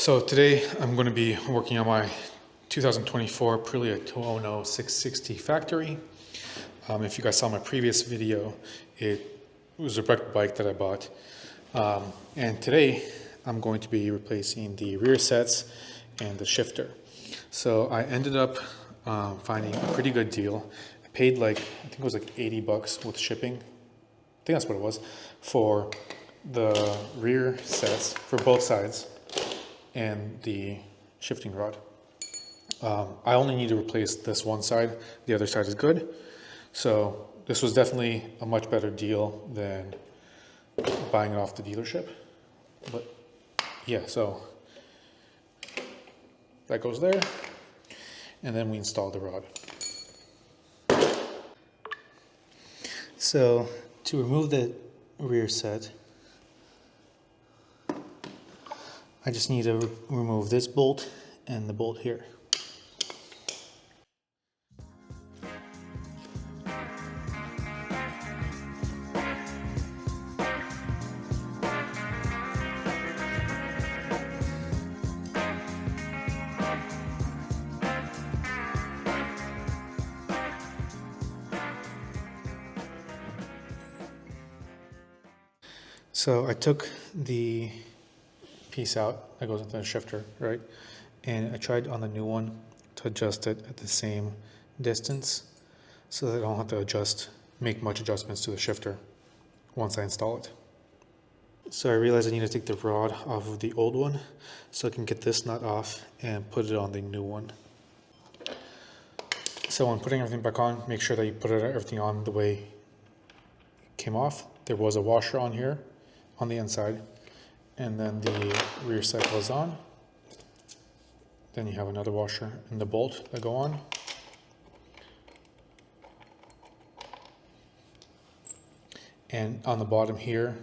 So today I'm going to be working on my 2024 Aprilia Tuono 660 factory. If you guys saw my previous video, it was a wrecked bike that I bought. And today I'm going to be replacing the rear sets and the shifter. So I ended up finding a pretty good deal. I paid I think it was like 80 bucks with shipping. I think that's what it was, for the rear sets for both sides and the shifting rod. I only need to replace this one side. The other side is good. So this was definitely a much better deal than buying it off the dealership. But yeah, so that goes there. And then we install the rod. So to remove the rear set, I just need to remove this bolt and the bolt here. So I took the piece out that goes into the shifter, right? And I tried on the new one to adjust it at the same distance so that I don't have to make much adjustments to the shifter once I install it. So I realized I need to take the rod off of the old one so I can get this nut off and put it on the new one. So when putting everything back on, make sure that you put everything on the way it came off. There was a washer on here on the inside, and then the rear set goes on. Then you have another washer and the bolt that go on. And on the bottom here,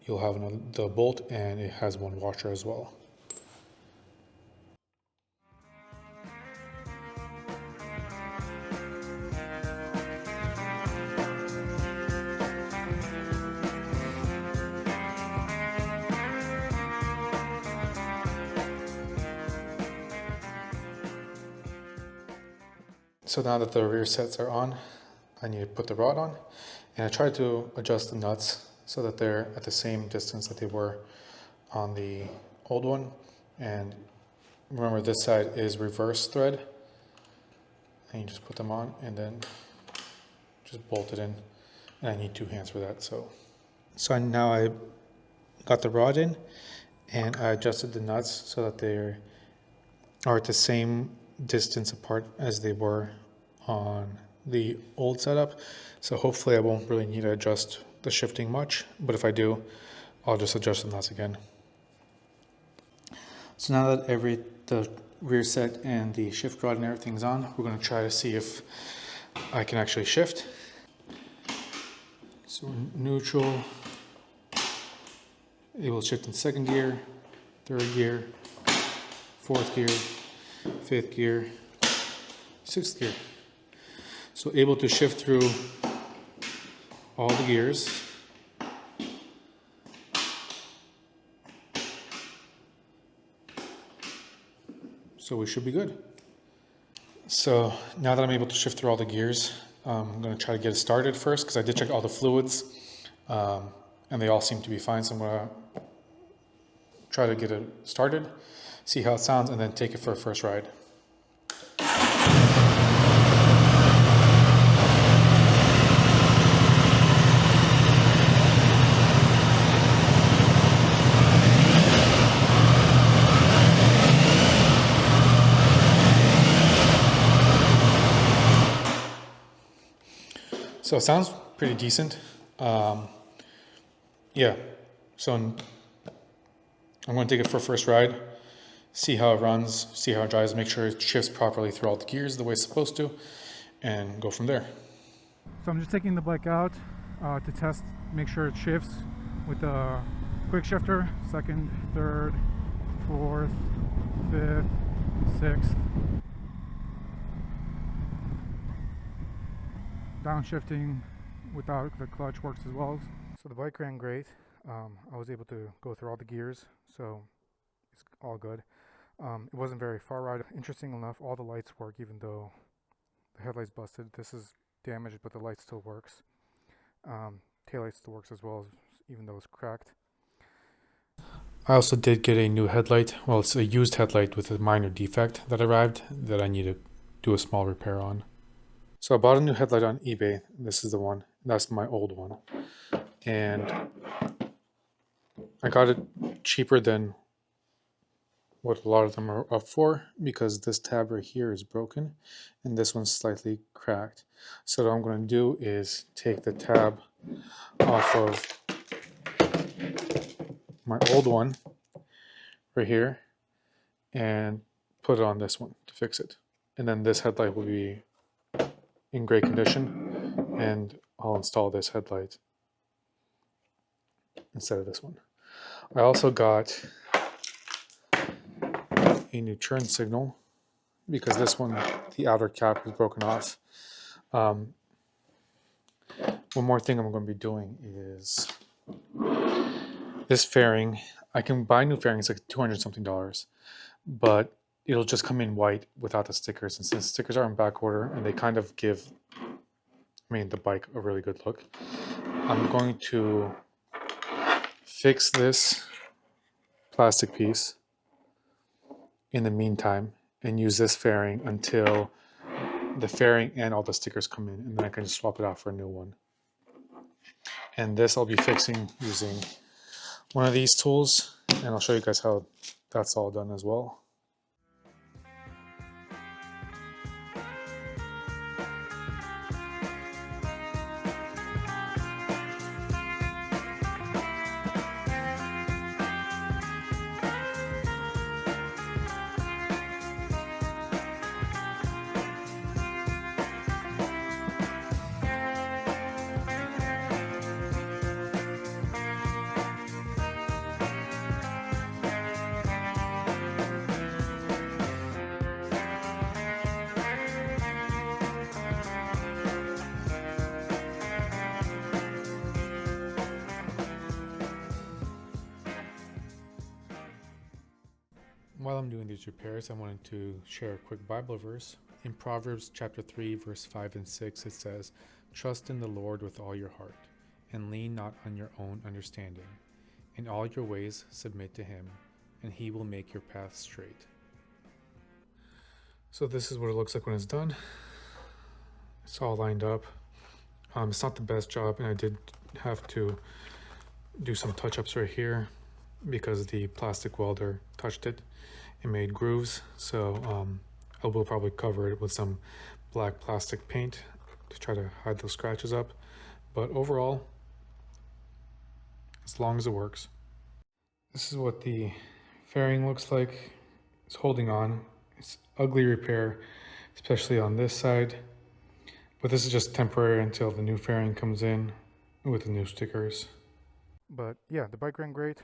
you'll have the bolt, and it has one washer as well. So now that the rear sets are on, I need to put the rod on, and I tried to adjust the nuts so that they're at the same distance that they were on the old one. And remember, this side is reverse thread, and you just put them on and then just bolt it in, and I need 2 hands for that. So now I got the rod in, and I adjusted the nuts so that they are at the same distance apart as they were on the old setup. So hopefully I won't really need to adjust the shifting much, but if I do, I'll just adjust the nuts again. So now that the rear set and the shift rod and everything's on, we're going to try to see if I can actually shift. So neutral, able to shift in 2nd gear, 3rd gear, 4th gear, 5th gear, 6th gear. So able to shift through all the gears. So we should be good. So now that I'm able to shift through all the gears, I'm going to try to get it started first, because I did check all the fluids and they all seem to be fine. So I'm going to try to get it started, see how it sounds, and then take it for a first ride. So it sounds pretty decent. Yeah, so I'm going to take it for a first ride, see how it runs, see how it drives, make sure it shifts properly through all the gears the way it's supposed to, and go from there. So I'm just taking the bike out to test, make sure it shifts with the quick shifter, 2nd, 3rd, 4th, 5th, 6th. Downshifting without the clutch works as well. So the bike ran great. I was able to go through all the gears, so it's all good. It wasn't very far right. Interesting enough, all the lights work even though the headlight's busted. This is damaged, but the light still works. Taillight still works as well, even though it's cracked. I also did get a new headlight. Well, it's a used headlight with a minor defect that arrived that I need to do a small repair on. So I bought a new headlight on eBay. This is the one. That's my old one. And I got it cheaper than what a lot of them are up for because this tab right here is broken and this one's slightly cracked. So what I'm going to do is take the tab off of my old one right here and put it on this one to fix it. And then this headlight will be in great condition and I'll install this headlight instead of this one. I also got a new turn signal because this one, the outer cap is broken off. One more thing I'm going to be doing is this fairing. I can buy new fairings like $200 something, but it'll just come in white without the stickers. And since stickers are in back order and they kind of give, the bike a really good look, I'm going to fix this plastic piece in the meantime and use this fairing until the fairing and all the stickers come in, and then I can just swap it out for a new one. And this I'll be fixing using one of these tools, and I'll show you guys how that's all done as well. While I'm doing these repairs, I wanted to share a quick Bible verse. In Proverbs chapter 3, verse 5 and 6, it says, "Trust in the Lord with all your heart, and lean not on your own understanding. In all your ways submit to him, and he will make your path straight." So this is what it looks like when it's done. It's all lined up. It's not the best job, and I did have to do some touch-ups right here because the plastic welder touched it and made grooves. So I will probably cover it with some black plastic paint to try to hide those scratches up. But overall, as long as it works. This is what the fairing looks like. It's holding on. It's ugly repair, especially on this side. But this is just temporary until the new fairing comes in with the new stickers. But yeah, the bike ran great.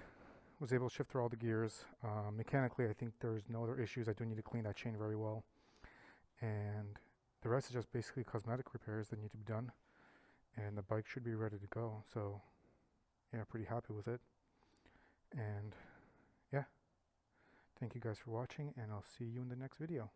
Was able to shift through all the gears. Mechanically, I think there's no other issues. I do need to clean that chain very well. And the rest is just basically cosmetic repairs that need to be done. And the bike should be ready to go. So yeah, pretty happy with it. And yeah, thank you guys for watching, and I'll see you in the next video.